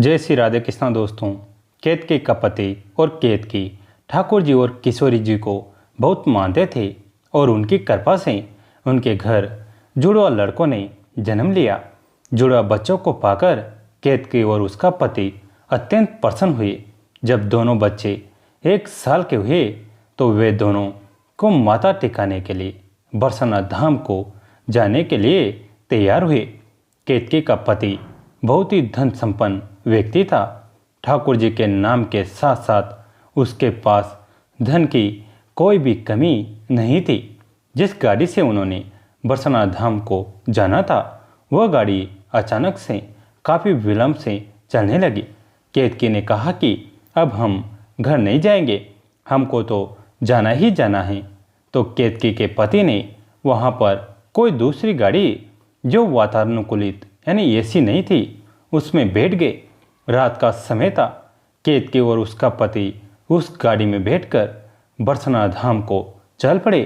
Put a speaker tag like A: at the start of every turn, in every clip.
A: जय श्री राधे कृष्णा दोस्तों। केतकी का पति और केतकी ठाकुर जी और किशोरी जी को बहुत मानते थे और उनकी कृपा से उनके घर जुड़वा लड़कों ने जन्म लिया। जुड़वा बच्चों को पाकर केतकी और उसका पति अत्यंत प्रसन्न हुए। जब दोनों बच्चे 1 साल के हुए तो वे दोनों को माता टिकाने के लिए बरसाना धाम को जाने के लिए तैयार हुए। केतकी का पति बहुत ही धन संपन्न व्यक्ति था। ठाकुर जी के नाम के साथ साथ उसके पास धन की कोई भी कमी नहीं थी। जिस गाड़ी से उन्होंने बरसाना धाम को जाना था वह गाड़ी अचानक से काफ़ी विलंब से चलने लगी। केतकी ने कहा कि अब हम घर नहीं जाएंगे, हमको तो जाना ही जाना है। तो केतकी के पति ने वहाँ पर कोई दूसरी गाड़ी जो वातानुकूलित यानी एसी नहीं थी उसमें बैठ गए। रात का समय था। केतकी और उसका पति उस गाड़ी में बैठकर बरसाना धाम को चल पड़े।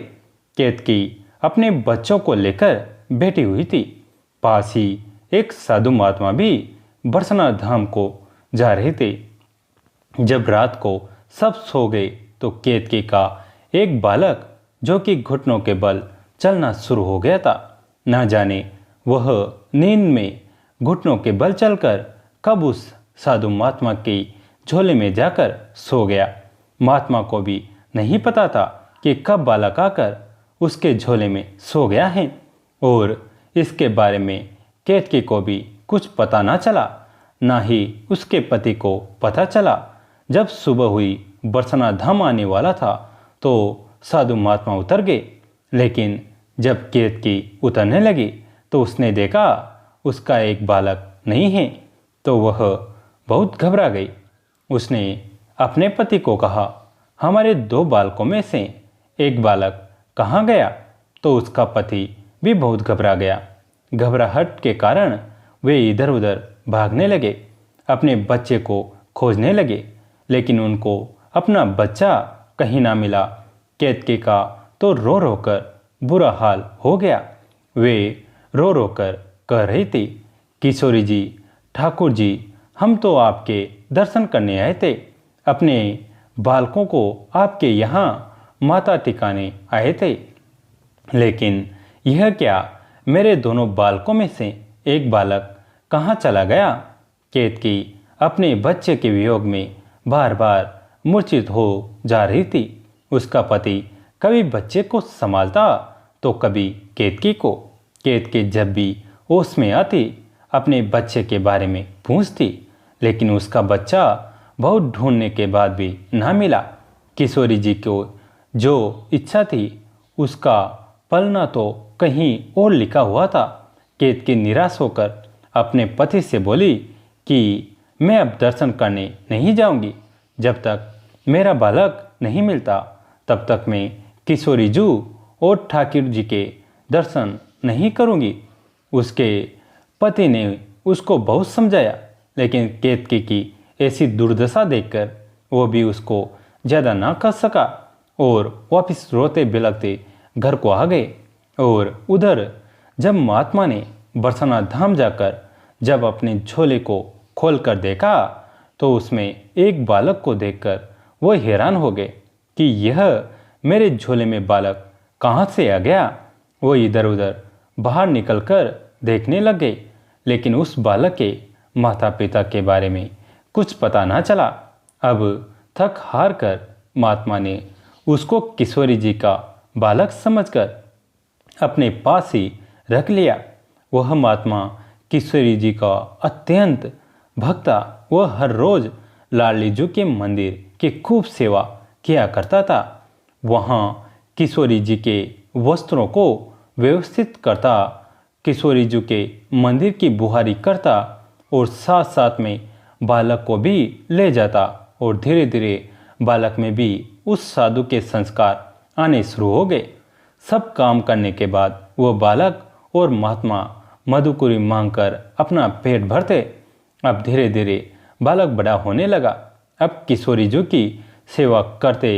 A: केतकी अपने बच्चों को लेकर बैठी हुई थी। पास ही एक साधु महात्मा भी बरसाना धाम को जा रहे थे। जब रात को सब सो गए तो केतकी का एक बालक जो कि घुटनों के बल चलना शुरू हो गया था। न जाने वह नींद में घुटनों के बल चलकर कब उस साधु महात्मा की झोले में जाकर सो गया। महात्मा को भी नहीं पता था कि कब बालक आकर उसके झोले में सो गया है और इसके बारे में केतकी को भी कुछ पता ना चला, ना ही उसके पति को पता चला। जब सुबह हुई बरसाना धाम आने वाला था तो साधु महात्मा उतर गए, लेकिन जब केतकी उतरने लगी तो उसने देखा उसका एक बालक नहीं है तो वह बहुत घबरा गई। उसने अपने पति को कहा, हमारे 2 बालकों में से एक बालक कहाँ गया? तो उसका पति भी बहुत घबरा गया। घबराहट के कारण वे इधर उधर भागने लगे, अपने बच्चे को खोजने लगे, लेकिन उनको अपना बच्चा कहीं ना मिला। केतकी का तो रो रो कर बुरा हाल हो गया। वे रो रो कर कह रही थी, किशोरी जी, ठाकुर जी, हम तो आपके दर्शन करने आए थे, अपने बालकों को आपके यहाँ माता टिकाने आए थे, लेकिन यह क्या, मेरे दोनों बालकों में से एक बालक कहाँ चला गया? केतकी अपने बच्चे के वियोग में बार बार मूर्छित हो जा रही थी। उसका पति कभी बच्चे को संभालता तो कभी केतकी को। केतकी जब भी होश में आती अपने बच्चे के बारे में पूछती, लेकिन उसका बच्चा बहुत ढूंढने के बाद भी ना मिला। किशोरी जी को जो इच्छा थी उसका पलना तो कहीं और लिखा हुआ था। केतकी निराश होकर अपने पति से बोली कि मैं अब दर्शन करने नहीं जाऊंगी, जब तक मेरा बालक नहीं मिलता तब तक मैं किशोरी जी और ठाकुर जी के दर्शन नहीं करूंगी। उसके पति ने उसको बहुत समझाया, लेकिन केतकी की ऐसी दुर्दशा देखकर वो भी उसको ज़्यादा ना कर सका और वापस रोते बिलखते घर को आ गए। और उधर जब महात्मा ने बरसाना धाम जाकर जब अपने झोले को खोलकर देखा तो उसमें एक बालक को देखकर वो हैरान हो गए कि यह मेरे झोले में बालक कहाँ से आ गया। वो इधर उधर बाहर निकलकर देखने लग गए, लेकिन उस बालक के माता पिता के बारे में कुछ पता ना चला। अब थक हार कर महात्मा ने उसको किशोरी जी का बालक समझकर अपने पास ही रख लिया। वह महात्मा किशोरी जी का अत्यंत भक्त था। वह हर रोज लाडली जी के मंदिर की खूब सेवा किया करता था। वहाँ किशोरी जी के वस्त्रों को व्यवस्थित करता, किशोरी जी के मंदिर की बुहारी करता और साथ साथ में बालक को भी ले जाता और धीरे धीरे बालक में भी उस साधु के संस्कार आने शुरू हो गए। सब काम करने के बाद वो बालक और महात्मा मधुकुरी मांगकर अपना पेट भरते। अब धीरे धीरे बालक बड़ा होने लगा। अब किशोरी जी की सेवा करते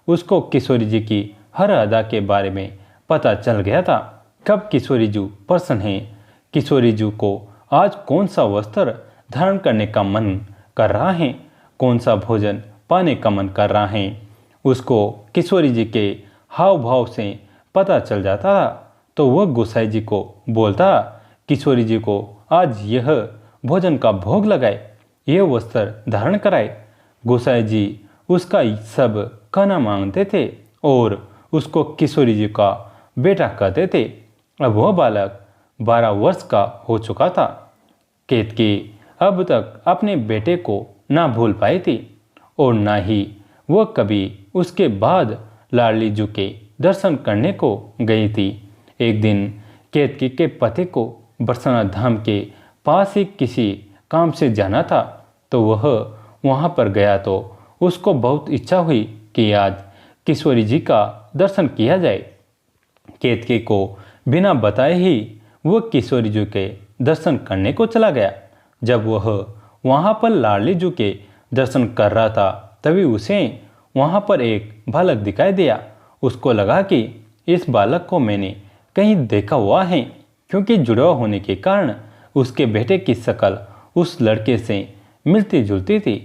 A: उसको किशोरी जी की हर अदा के बारे में पता चल गया था। कब किशोरी जी प्रसन्न हैं, किशोरी जी को आज कौन सा वस्त्र धारण करने का मन कर रहा है, कौन सा भोजन पाने का मन कर रहा है, उसको किशोरी जी के हाव भाव से पता चल जाता था। तो वह गोसाई जी को बोलता, किशोरी जी को आज यह भोजन का भोग लगाए, यह वस्त्र धारण कराए। गोसाई जी उसका सब कहना मांगते थे और उसको किशोरी जी का बेटा कहते थे। अब वह बालक 12 वर्ष का हो चुका था। केतकी अब तक अपने बेटे को ना भूल पाई थी और ना ही वह कभी उसके बाद लाडली जू के दर्शन करने को गई थी। एक दिन केतकी के पति को बरसाना धाम के पास ही किसी काम से जाना था, तो वह वहाँ पर गया। तो उसको बहुत इच्छा हुई कि आज किशोरी जी का दर्शन किया जाए। केतकी को बिना बताए ही वह किशोरी जी के दर्शन करने को चला गया। जब वह वहाँ पर लाडली जू के दर्शन कर रहा था, तभी उसे वहाँ पर एक बालक दिखाई दिया। उसको लगा कि इस बालक को मैंने कहीं देखा हुआ है, क्योंकि जुड़वा होने के कारण उसके बेटे की शक्ल उस लड़के से मिलती जुलती थी।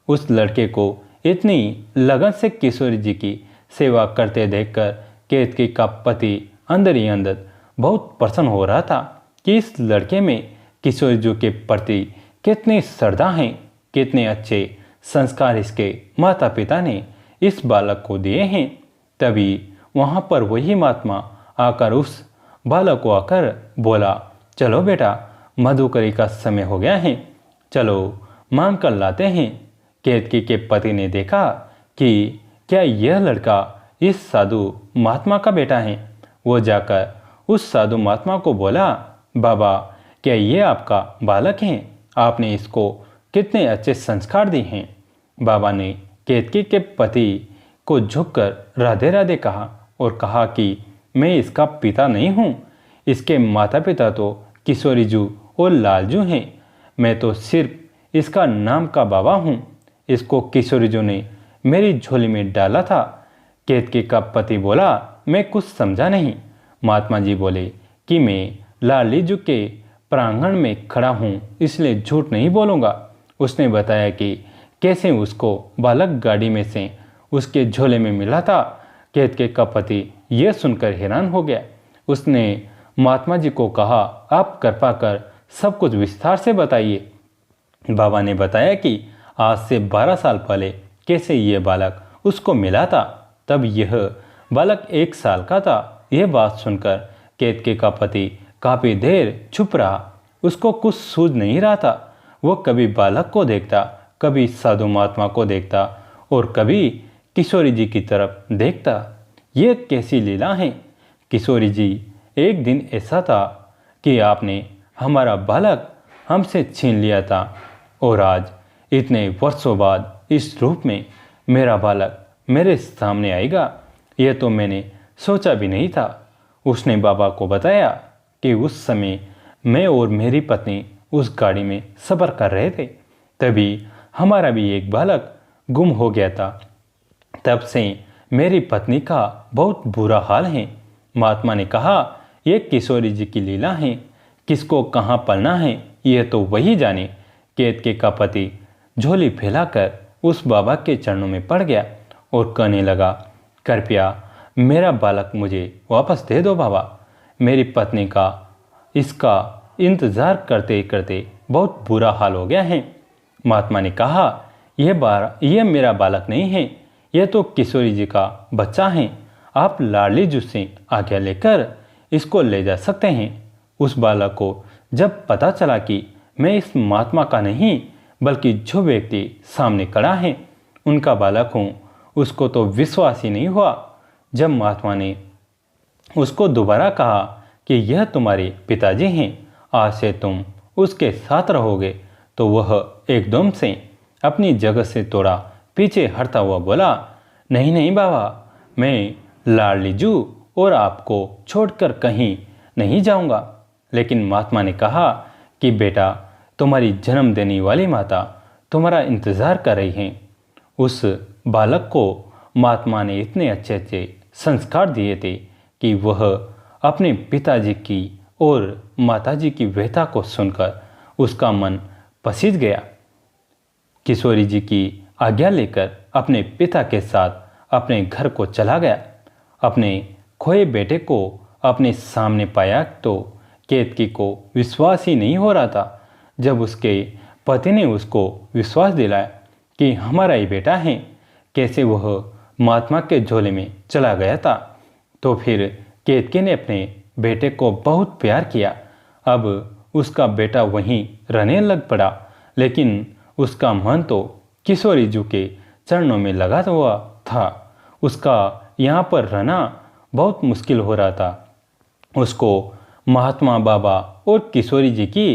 A: उस लड़के को इतनी लगन से किशोरी जी की सेवा करते देखकर केतकी का पति अंदर ही अंदर बहुत प्रसन्न हो रहा था कि इस लड़के में किशोरी जी के प्रति कितनी श्रद्धा है, कितने अच्छे संस्कार इसके माता पिता ने इस बालक को दिए हैं। तभी वहाँ पर वही महात्मा आकर उस बालक को आकर बोला, चलो बेटा, मधुकरी का समय हो गया है, चलो मांग कर लाते हैं। केतकी के पति ने देखा कि क्या यह लड़का इस साधु महात्मा का बेटा है। वो जाकर उस साधु महात्मा को बोला, बाबा, क्या ये आपका बालक है? आपने इसको कितने अच्छे संस्कार दिए हैं। बाबा ने केतकी के पति को झुककर राधे राधे कहा और कहा कि मैं इसका पिता नहीं हूँ, इसके माता पिता तो किशोरी जू और लालजू हैं, मैं तो सिर्फ इसका नाम का बाबा हूँ। इसको किशोरी जू ने मेरी झोली में डाला था। केतकी का पति बोला, मैं कुछ समझा नहीं। महात्मा जी बोले कि मैं लाडली जू के प्रांगण में खड़ा हूँ, इसलिए झूठ नहीं बोलूँगा। उसने बताया कि कैसे उसको बालक गाड़ी में से उसके झोले में मिला था। केतकी का पति यह सुनकर हैरान हो गया। उसने महात्मा जी को कहा, आप कृपा कर सब कुछ विस्तार से बताइए। बाबा ने बताया कि आज से 12 साल पहले कैसे यह बालक उसको मिला था। तब यह बालक 1 साल का था। यह बात सुनकर केतकी का पति काफ़ी देर चुप रहा। उसको कुछ सूझ नहीं रहा था। वो कभी बालक को देखता, कभी साधु महात्मा को देखता और कभी किशोरी जी की तरफ देखता। ये कैसी लीला है। किशोरी जी, एक दिन ऐसा था कि आपने हमारा बालक हमसे छीन लिया था और आज इतने वर्षों बाद इस रूप में मेरा बालक मेरे सामने आएगा, यह तो मैंने सोचा भी नहीं था। उसने बाबा को बताया कि उस समय मैं और मेरी पत्नी उस गाड़ी में सफ़र कर रहे थे, तभी हमारा भी एक बालक गुम हो गया था। तब से मेरी पत्नी का बहुत बुरा हाल है। महात्मा ने कहा, यह किशोरी जी की लीला है, किसको कहाँ पलना है यह तो वही जाने। केतकी का पति झोली फैलाकर उस बाबा के चरणों में पड़ गया और कहने लगा, कृपया मेरा बालक मुझे वापस दे दो बाबा। मेरी पत्नी का इसका इंतज़ार करते करते बहुत बुरा हाल हो गया है। महात्मा ने कहा, यह मेरा बालक नहीं है, यह तो किशोरी जी का बच्चा है। आप लाडली जू से आज्ञा लेकर इसको ले जा सकते हैं। उस बालक को जब पता चला कि मैं इस महात्मा का नहीं बल्कि जो व्यक्ति सामने खड़ा है उनका बालक हूँ, उसको तो विश्वास ही नहीं हुआ। जब महात्मा ने उसको दोबारा कहा कि यह तुम्हारे पिताजी हैं, आज से तुम उसके साथ रहोगे, तो वह एकदम से अपनी जगह से थोड़ा पीछे हटता हुआ बोला, नहीं नहीं बाबा, मैं लाडली जू और आपको छोड़कर कहीं नहीं जाऊंगा। लेकिन महात्मा ने कहा कि बेटा, तुम्हारी जन्म देने वाली माता तुम्हारा इंतज़ार कर रही हैं। उस बालक को महात्मा ने इतने अच्छे अच्छे संस्कार दिए थे कि वह अपने पिताजी की और माताजी की व्यथा को सुनकर उसका मन पसीज गया। किशोरी जी की आज्ञा लेकर अपने पिता के साथ अपने घर को चला गया। अपने खोए बेटे को अपने सामने पाया तो केतकी को विश्वास ही नहीं हो रहा था। जब उसके पति ने उसको विश्वास दिलाया कि हमारा ही बेटा है, कैसे वह महात्मा के झोले में चला गया था, तो फिर केतकी ने अपने बेटे को बहुत प्यार किया। अब उसका बेटा वहीं रहने लग पड़ा, लेकिन उसका मन तो किशोरी जी के चरणों में लगा हुआ था। उसका यहाँ पर रहना बहुत मुश्किल हो रहा था। उसको महात्मा बाबा और किशोरी जी की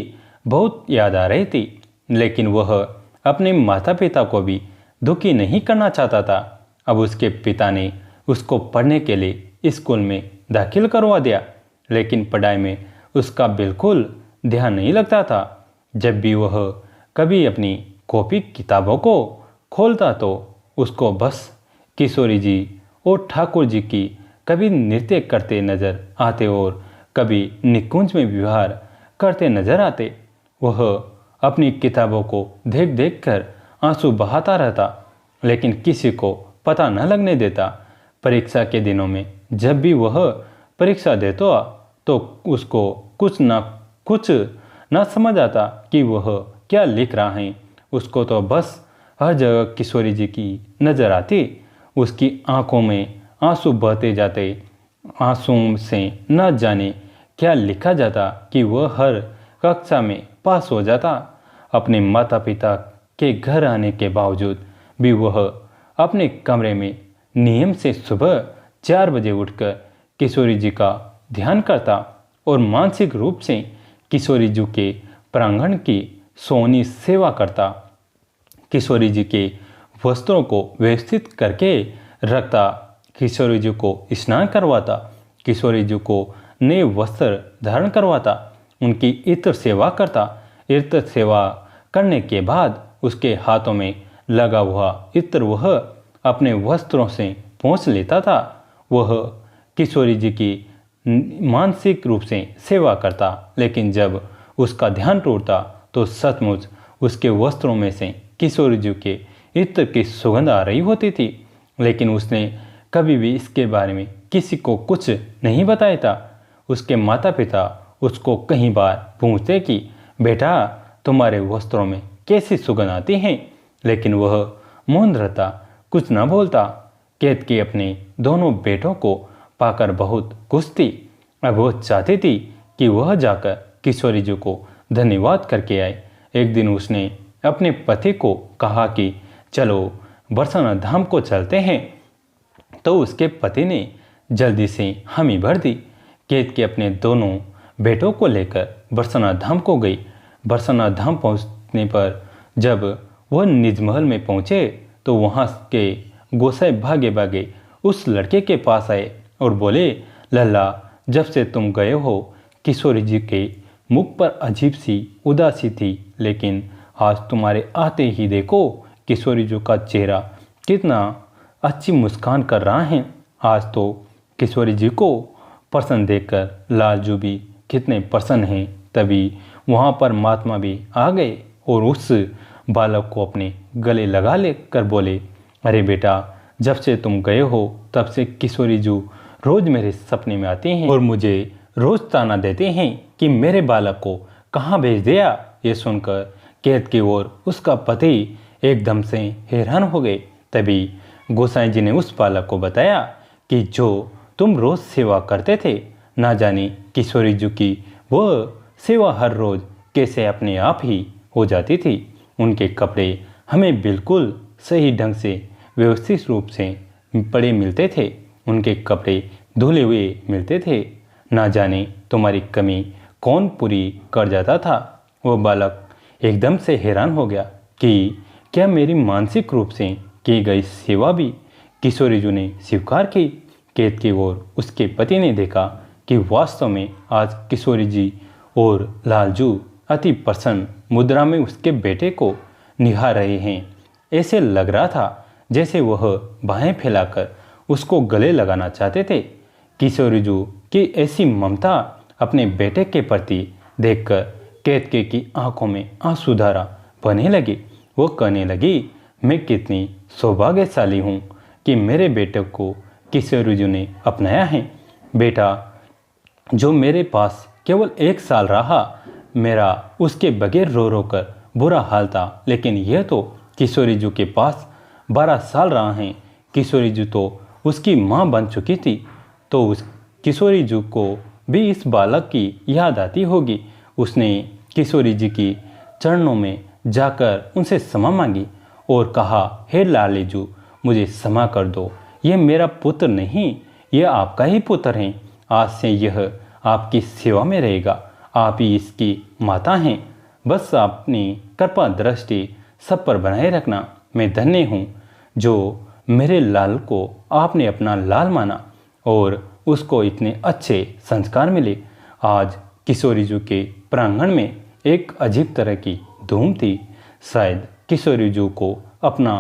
A: बहुत याद आ रही थी, लेकिन वह अपने माता पिता को भी दुखी नहीं करना चाहता था। अब उसके पिता ने उसको पढ़ने के लिए स्कूल में दाखिल करवा दिया, लेकिन पढ़ाई में उसका बिल्कुल ध्यान नहीं लगता था। जब भी वह कभी अपनी कॉपी किताबों को खोलता तो उसको बस किशोरी जी और ठाकुर जी की कभी नृत्य करते नजर आते और कभी निकुंज में व्यवहार करते नजर आते। वह अपनी किताबों को देख देख कर आंसू बहाता रहता, लेकिन किसी को पता न लगने देता। परीक्षा के दिनों में जब भी वह परीक्षा देता तो उसको कुछ न समझ आता कि वह क्या लिख रहा है। उसको तो बस हर जगह किशोरी जी की नजर आती। उसकी आंखों में आंसू बहते जाते। आंसुओं से न जाने क्या लिखा जाता कि वह हर कक्षा में पास हो जाता। अपने माता पिता के घर आने के बावजूद भी वह अपने कमरे में नियम से सुबह 4 बजे उठकर किशोरी जी का ध्यान करता और मानसिक रूप से किशोरी जी के प्रांगण की सोनी सेवा करता। किशोरी जी के वस्त्रों को व्यवस्थित करके रखता। किशोरी जी को स्नान करवाता। किशोरी जी को नए वस्त्र धारण करवाता। उनकी इत्र सेवा करता। इत्र सेवा करने के बाद उसके हाथों में लगा हुआ इत्र वह अपने वस्त्रों से पोंछ लेता था। वह किशोरी जी की मानसिक रूप से सेवा करता, लेकिन जब उसका ध्यान टूटता तो सचमुच उसके वस्त्रों में से किशोरी जी के इत्र की सुगंध आ रही होती थी, लेकिन उसने कभी भी इसके बारे में किसी को कुछ नहीं बताया था। उसके माता पिता उसको कई बार पूछते कि बेटा तुम्हारे वस्त्रों में कैसी सुगंध आती है, लेकिन वह मौन रहता, कुछ न बोलता। केतकी अपने दोनों बेटों को पाकर बहुत खुश थी। अब वह चाहती थी कि वह जाकर किशोरी जी को धन्यवाद करके आए। एक दिन उसने अपने पति को कहा कि चलो बरसाना धाम को चलते हैं, तो उसके पति ने जल्दी से हामी भर दी। केतकी अपने दोनों बेटों को लेकर बरसाना धाम को गई। बरसाना धाम पहुंचने पर जब वह निज महल में पहुंचे तो वहां के गोसाई भागे भागे उस लड़के के पास आए और बोले, लल्ला जब से तुम गए हो किशोरी जी के मुख पर अजीब सी उदासी थी, लेकिन आज तुम्हारे आते ही देखो किशोरी जी का चेहरा कितना अच्छी मुस्कान कर रहा है। आज तो किशोरी जी को प्रसन्न देखकर लालजू भी कितने प्रसन्न हैं। तभी वहाँ पर महात्मा भी आ गए और उस बालक को अपने गले लगा लेकर बोले, अरे बेटा जब से तुम गए हो तब से किशोरी जी रोज मेरे सपने में आते हैं और मुझे रोज ताना देते हैं कि मेरे बालक को कहाँ भेज दिया। ये सुनकर केतकी और उसका पति एकदम से हैरान हो गए। तभी गोसाई जी ने उस बालक को बताया कि जो तुम रोज सेवा करते थे, ना जाने किशोरी जी की वह सेवा हर रोज कैसे अपने आप ही हो जाती थी। उनके कपड़े हमें बिल्कुल सही ढंग से व्यवस्थित रूप से पड़े मिलते थे। उनके कपड़े धुले हुए मिलते थे। ना जाने तुम्हारी कमी कौन पूरी कर जाता था। वो बालक एकदम से हैरान हो गया कि क्या मेरी मानसिक रूप से की गई सेवा भी किशोरी जी ने स्वीकार की। केतकी और उसके पति ने देखा कि वास्तव में आज किशोरी जी और लालजू अति प्रसन्न मुद्रा में उसके बेटे को निहार रहे हैं। ऐसे लग रहा था जैसे वह बाहें फैलाकर उसको गले लगाना चाहते थे। किशोरी जी की ऐसी ममता अपने बेटे के प्रति देखकर केतकी की आंखों में आंसुधारा बहने लगी। वो कहने लगी, मैं कितनी सौभाग्यशाली हूँ कि मेरे बेटे को किशोरी जी ने अपनाया है। बेटा जो मेरे पास केवल 1 साल रहा, मेरा उसके बगैर रो रो कर बुरा हाल था, लेकिन यह तो किशोरी जी के पास 12 साल रहा है। किशोरी जी तो उसकी माँ बन चुकी थी, तो उस किशोरी जी को भी इस बालक की याद आती होगी। उसने किशोरी जी की चरणों में जाकर उनसे क्षमा मांगी और कहा, हे लाली जी, मुझे क्षमा कर दो, यह मेरा पुत्र नहीं, यह आपका ही पुत्र है। आज से यह आपकी सेवा में रहेगा, आप ही इसकी माता हैं। बस अपनी कृपा दृष्टि सब पर बनाए रखना। मैं धन्य हूँ जो मेरे लाल को आपने अपना लाल माना और उसको इतने अच्छे संस्कार मिले। आज किशोरी जी के प्रांगण में एक अजीब तरह की धूम थी। शायद किशोरी जी को अपना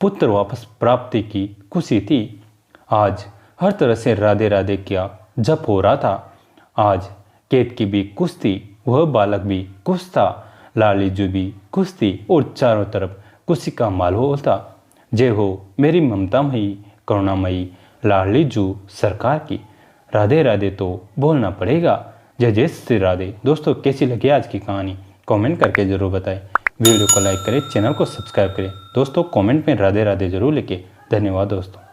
A: पुत्र वापस प्राप्ति की खुशी थी। आज हर तरह से राधे राधे क्या जप हो रहा था। आज केतकी भी खुश थी, वह बालक भी खुश था, लाली जी भी खुश थी और चारों तरफ खुशी का माहौल था। जय हो मेरी ममतामयी करुणामयी लाडली जी सरकार की। राधे राधे तो बोलना पड़ेगा। जय जय श्री राधे। दोस्तों कैसी लगी आज की कहानी कमेंट करके ज़रूर बताएं। वीडियो को लाइक करें, चैनल को सब्सक्राइब करें। दोस्तों कमेंट में राधे राधे जरूर लिखें। धन्यवाद दोस्तों।